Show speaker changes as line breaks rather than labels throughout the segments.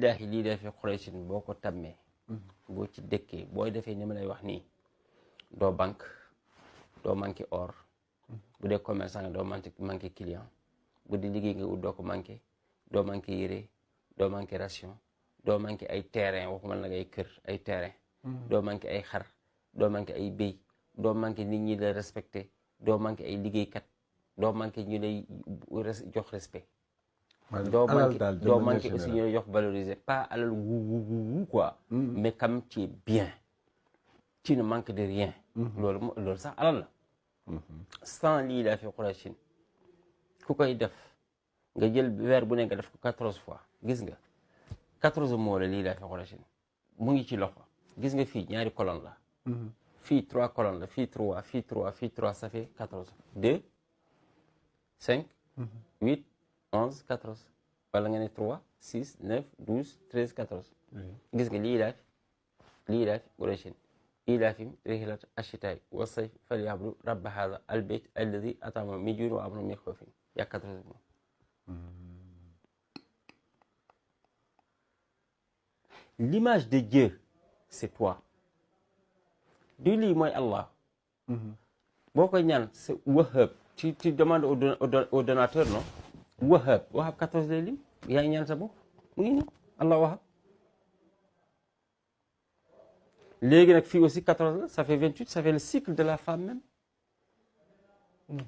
laahi lii dee fi Qurayshin boo ko tàmmee boo ci dëkkee booy defee ni ma lay wax nii doo banque doo manqué or bu dee commerçant nga doo manqué client bu dee liggéey nga ut doo ko manqué doo manqué yére doo manqué ration doo manqué ay terrain waxuma la ay kër ay terrain doo manqué ay xar doo manqué ay béy doo manqué nit ñi la respecté doo manqué ay liggéeykat doo manqué ñu lay jox respect doo manqué aussi ñu lay jox valoriser pas alal wu quoi mais comme tu es bien tu ne manques de rien loolu sax alal la sans lii laa fi Qurayshin ku koy def nga jël weer bu ne nga def ko 14 fois gis nga 14 mois la lii laa fi Qurayshin mu ngi ci loxo gis nga fii ñaari colonne la fii 3 colonnes la fii 3 fii 3 fii 3 ça fait 14 2 5 8 11 14 wala nga ne 3 6 9 12 13 14 gis nga lii laa fi Qurayshin إيلافهم رحلة الشتاء والصيف فليعبدوا رب هذا البيت الذي أطعمهم من جوع وآمنهم من خوف يا 14 mois. L'image de Dieu c'est toi du lii mooy Allah boo koy ñaan c'est Wahhab tu demandes au donateur non Wahhab 14 lay lim yaa ngi ñaan sa bopp mu ngi nii Allah Wahhab léegi nag fii aussi 14 la ça fait 28 ça fait le cycle de la femme même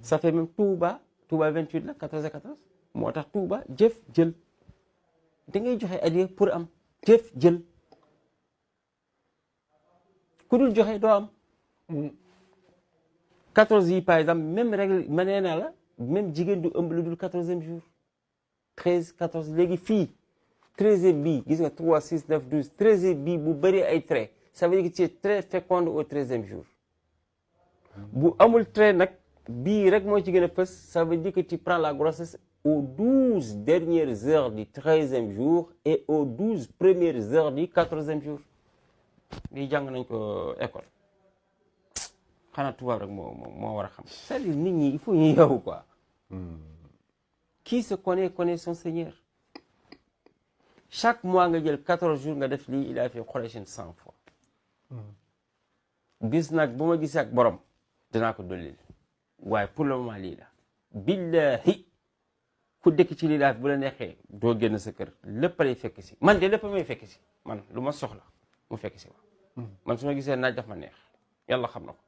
ça fait même Touba 28 la 14 et 14 moo tax Touba jëf jël da ngay joxe adiya pour am jëf jël ku dul joxe doo am 14 yi par exemple même règle ma nee naa la même jigéen du ëmb lu dul 14e jour 13 14 léegi fii 13e bii gis nga 3 6 9 12 13e bii bu bëri ay traits ça veut dire que tu es très féconde au 13e jour bu amul trait nag bii rek moo ci gën a fës ça veut dire que tu prends la grossesse aux 12 dernières heures du 13e jour et aux 12 premières heures du 14e jour lii jàng nañ ko école xanaa tubaab rek moo war a xam c'est-à-dire nit ñi il faut ñu yow quoi qui se connaît son Seigneur chaque mois nga jël 14 jours nga def lii il a fait Qurayshin 100 fois bis nag bu ma gisee ak borom dinaa ko dollil waaye pour le moment lii la billahi ku dëkk ci lii la bu la neexee doo génn sa kër lépp lay fekk si man de lépp may fekk si man lu ma soxla mu fekk si ma man su ma gisee naaj daf ma neex yàlla xam na ko